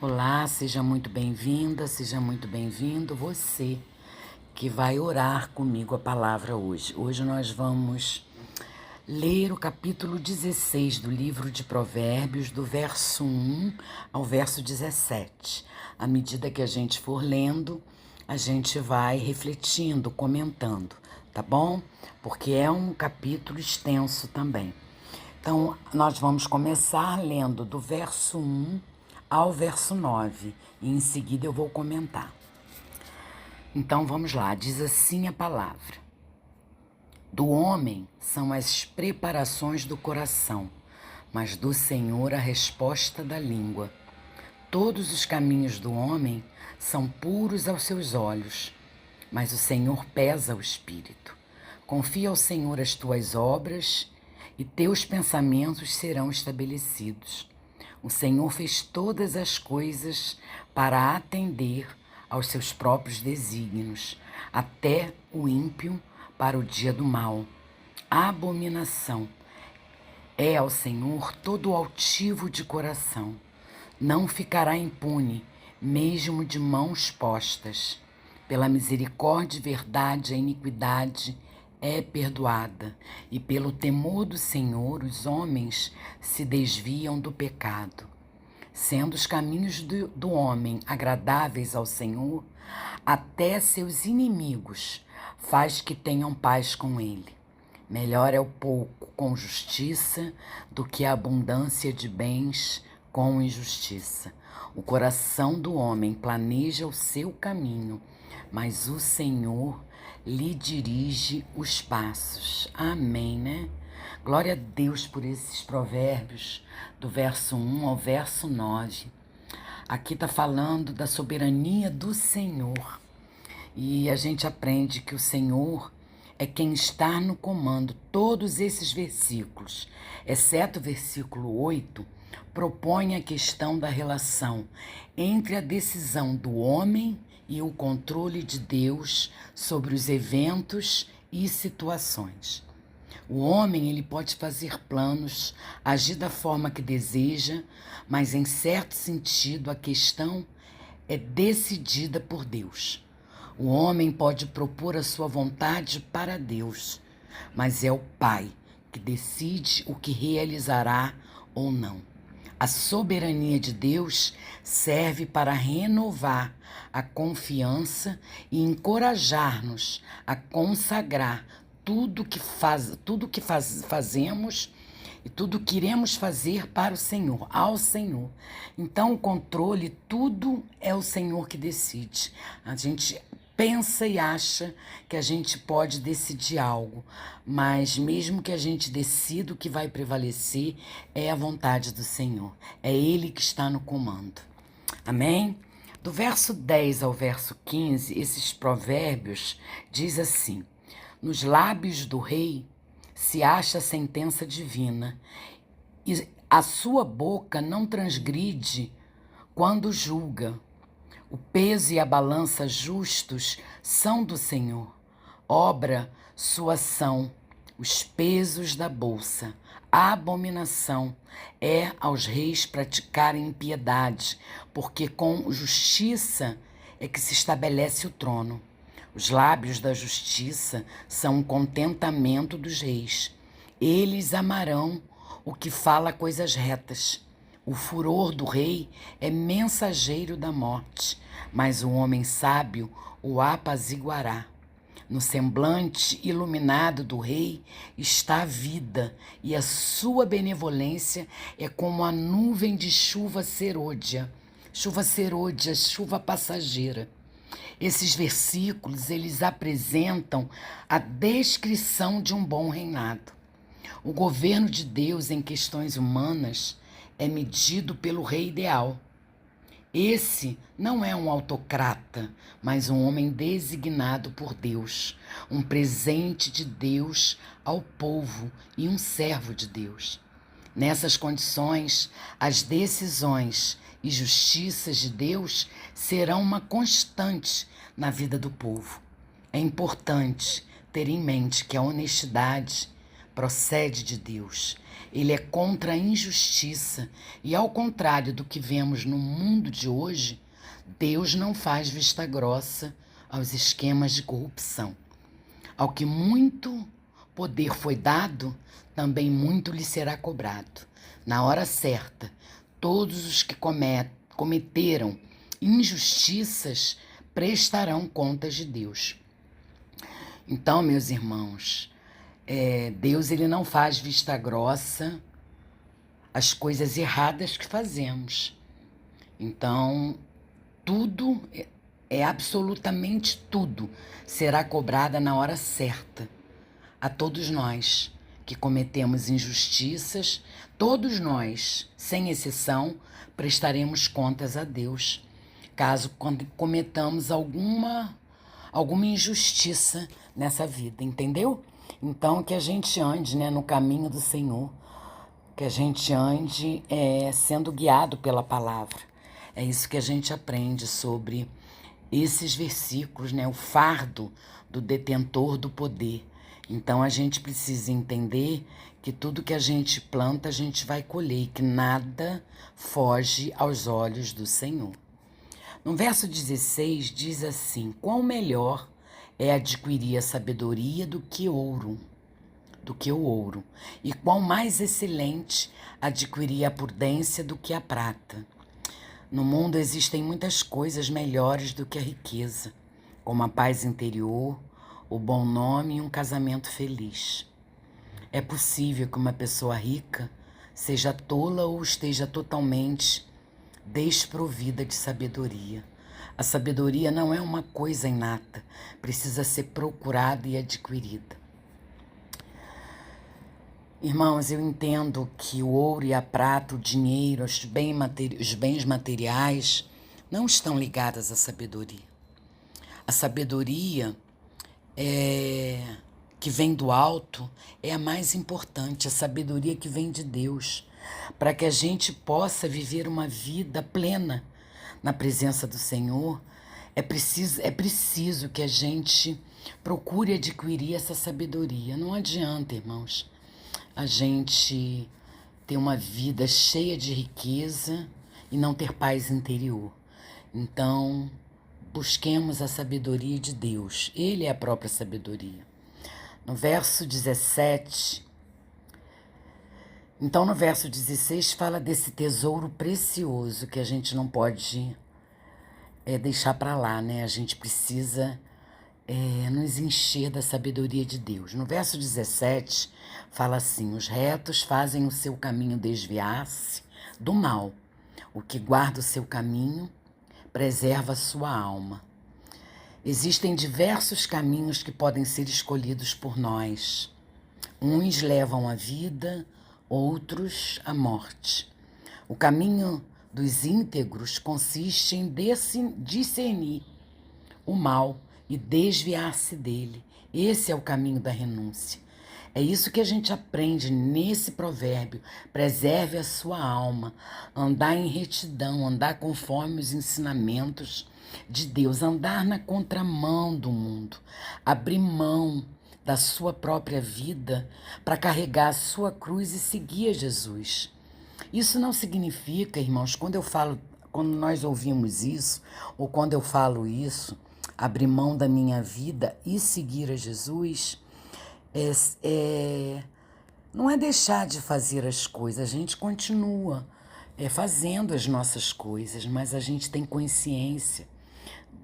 Olá, seja muito bem-vinda, seja muito bem-vindo você que vai orar comigo a palavra hoje. Hoje nós vamos ler o capítulo 16 do livro de Provérbios, do verso 1 ao verso 17. À medida que a gente for lendo, a gente vai refletindo, comentando, tá bom? Porque é um capítulo extenso também. Então, nós vamos começar lendo do verso 1 ao verso 9 e em seguida eu vou comentar. Então, vamos lá, diz assim a palavra: Do homem são as preparações do coração, mas do Senhor a resposta da língua. Todos os caminhos do homem são puros aos seus olhos, mas o Senhor pesa o espírito. Confia ao Senhor as tuas obras e teus pensamentos serão estabelecidos. O Senhor fez todas as coisas para atender aos seus próprios desígnios, até o ímpio para o dia do mal. A abominação é ao Senhor todo o altivo de coração. Não ficará impune, mesmo de mãos postas. Pela misericórdia e verdade a iniquidade é perdoada, e pelo temor do Senhor os homens se desviam do pecado. Sendo os caminhos do homem agradáveis ao Senhor, até seus inimigos faz que tenham paz com ele. Melhor é o pouco com justiça do que a abundância de bens com injustiça. O coração do homem planeja o seu caminho, mas o Senhor lhe dirige os passos. Amém, né? Glória a Deus por esses provérbios do verso 1 ao verso 9. Aqui está falando da soberania do Senhor. E a gente aprende que o Senhor é quem está no comando. Todos esses versículos, exceto o versículo 8, propõe a questão da relação entre a decisão do homem e o controle de Deus sobre os eventos e situações. O homem, ele pode fazer planos, agir da forma que deseja, mas em certo sentido a questão é decidida por Deus. O homem pode propor a sua vontade para Deus, mas é o Pai que decide o que realizará ou não. A soberania de Deus serve para renovar a confiança e encorajar-nos a consagrar tudo que fazemos e tudo que iremos fazer para o Senhor, ao Senhor. Então, o controle, tudo é o Senhor que decide. A gente pensa e acha que a gente pode decidir algo, mas mesmo que a gente decida, o que vai prevalecer é a vontade do Senhor. É Ele que está no comando. Amém? Do verso 10 ao verso 15, esses provérbios diz assim: Nos lábios do rei se acha a sentença divina, e a sua boca não transgride quando julga. O peso e a balança justos são do Senhor. Obra sua ação, os pesos da bolsa. A abominação é aos reis praticarem impiedade, porque com justiça é que se estabelece o trono. Os lábios da justiça são o contentamento dos reis. Eles amarão o que fala coisas retas. O furor do rei é mensageiro da morte, mas o homem sábio o apaziguará. No semblante iluminado do rei está a vida, e a sua benevolência é como a nuvem de chuva serôdia, chuva passageira. Esses versículos, eles apresentam a descrição de um bom reinado. O governo de Deus em questões humanas é medido pelo rei ideal. Esse não é um autocrata, mas um homem designado por Deus, um presente de Deus ao povo e um servo de Deus. Nessas condições, as decisões e justiças de Deus serão uma constante na vida do povo. É importante ter em mente que a honestidade procede de Deus ele é contra a injustiça. E ao contrário do que vemos no mundo de hoje, Deus não faz vista grossa aos esquemas de corrupção. Ao que muito poder foi dado, também muito lhe será cobrado. Na hora certa, todos os que cometeram injustiças prestarão contas de Deus. Então, meus irmãos, Deus ele não faz vista grossa às coisas erradas que fazemos. Então, tudo, absolutamente tudo, será cobrada na hora certa. A todos nós que cometemos injustiças, todos nós, sem exceção, prestaremos contas a Deus, caso cometamos alguma injustiça nessa vida, entendeu? Então, que a gente ande, né, no caminho do Senhor, que a gente ande sendo guiado pela palavra. É isso que a gente aprende sobre esses versículos, né, o fardo do detentor do poder. Então, a gente precisa entender que tudo que a gente planta, a gente vai colher, e que nada foge aos olhos do Senhor. No verso 16 diz assim: quão melhor é adquirir a sabedoria do que o ouro, e quão mais excelente adquirir a prudência do que a prata. No mundo existem muitas coisas melhores do que a riqueza, como a paz interior, o bom nome e um casamento feliz. É possível que uma pessoa rica seja tola ou esteja totalmente desprovida de sabedoria. A sabedoria não é uma coisa inata, precisa ser procurada e adquirida. Irmãos, eu entendo que o ouro e a prata, o dinheiro, os bens materiais não estão ligados à sabedoria. A sabedoria que vem do alto é a mais importante, a sabedoria que vem de Deus, para que a gente possa viver uma vida plena na presença do Senhor. É preciso que a gente procure adquirir essa sabedoria. Não adianta, irmãos, a gente ter uma vida cheia de riqueza e não ter paz interior. Então, busquemos a sabedoria de Deus. Ele é a própria sabedoria. No verso 17, então no verso 16 fala desse tesouro precioso que a gente não pode deixar para lá, né? A gente precisa nos encher da sabedoria de Deus. No verso 17 fala assim: os retos fazem o seu caminho desviar-se do mal. O que guarda o seu caminho preserva a sua alma. Existem diversos caminhos que podem ser escolhidos por nós. Uns levam à vida, outros à morte. O caminho dos íntegros consiste em discernir o mal e desviar-se dele. Esse é o caminho da renúncia. É isso que a gente aprende nesse provérbio. Preserve a sua alma, andar em retidão, andar conforme os ensinamentos de Deus, andar na contramão do mundo, abrir mão da sua própria vida para carregar a sua cruz e seguir a Jesus. Isso não significa, irmãos, quando nós ouvimos isso, ou quando eu falo isso, abrir mão da minha vida e seguir a Jesus, não é deixar de fazer as coisas, a gente continua fazendo as nossas coisas, mas a gente tem consciência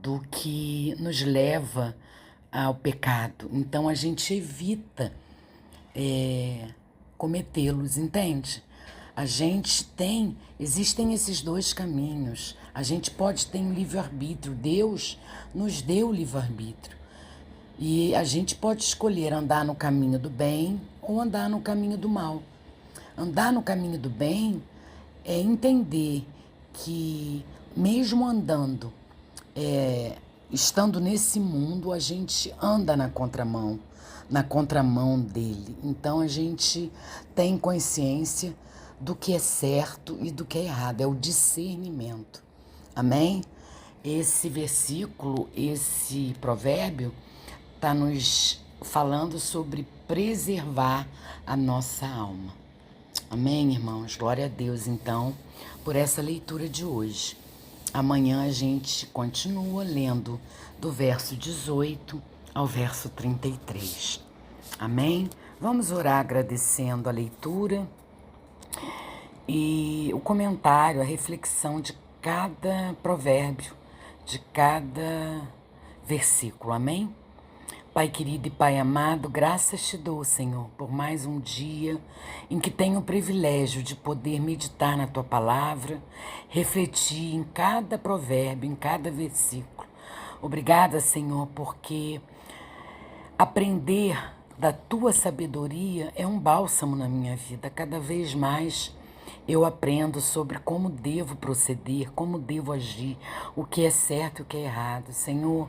do que nos leva ao pecado. Então a gente evita cometê-los, entende? Existem esses dois caminhos. A gente pode ter um livre-arbítrio. Deus nos deu o livre-arbítrio. E a gente pode escolher andar no caminho do bem ou andar no caminho do mal. Andar no caminho do bem é entender que, mesmo andando, estando nesse mundo, a gente anda na contramão dele. Então a gente tem consciência do que é certo e do que é errado. É o discernimento. Amém? Esse versículo, esse provérbio, está nos falando sobre preservar a nossa alma. Amém, irmãos? Glória a Deus, então, por essa leitura de hoje. Amanhã a gente continua lendo do verso 18 ao verso 33. Amém? Vamos orar agradecendo a leitura e o comentário, a reflexão de cada provérbio, de cada versículo. Amém? Pai querido e Pai amado, graças te dou, Senhor, por mais um dia em que tenho o privilégio de poder meditar na Tua palavra, refletir em cada provérbio, em cada versículo. Obrigada, Senhor, porque aprender da Tua sabedoria é um bálsamo na minha vida. Cada vez mais eu aprendo sobre como devo proceder, como devo agir, o que é certo e o que é errado. Senhor,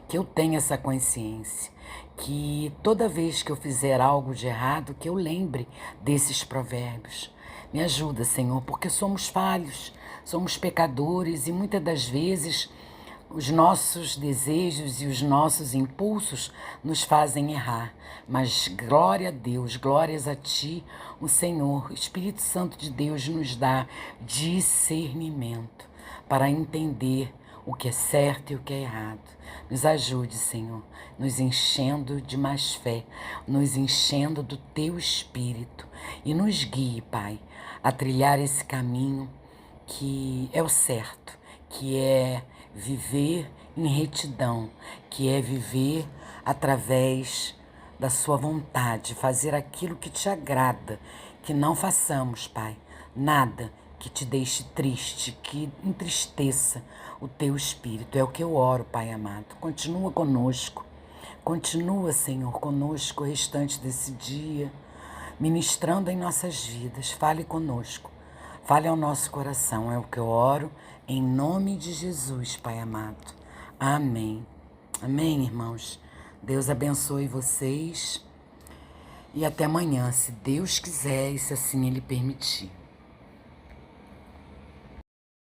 que eu tenha essa consciência, que toda vez que eu fizer algo de errado, que eu lembre desses provérbios. Me ajuda, Senhor, porque somos falhos, somos pecadores e muitas das vezes os nossos desejos e os nossos impulsos nos fazem errar. Mas glória a Deus, glórias a Ti, o Senhor, Espírito Santo de Deus nos dá discernimento para entender o que é certo e o que é errado. Nos ajude, Senhor, nos enchendo de mais fé, nos enchendo do Teu Espírito e nos guie, Pai, a trilhar esse caminho que é o certo, que é viver em retidão, que é viver através da Sua vontade, fazer aquilo que Te agrada, que não façamos, Pai, nada que Te deixe triste, que entristeça o Teu Espírito. É o que eu oro, Pai amado. Continua conosco. Continua, Senhor, conosco o restante desse dia, ministrando em nossas vidas. Fale conosco. Fale ao nosso coração. É o que eu oro em nome de Jesus, Pai amado. Amém. Amém, irmãos. Deus abençoe vocês. E até amanhã, se Deus quiser e se assim Ele permitir.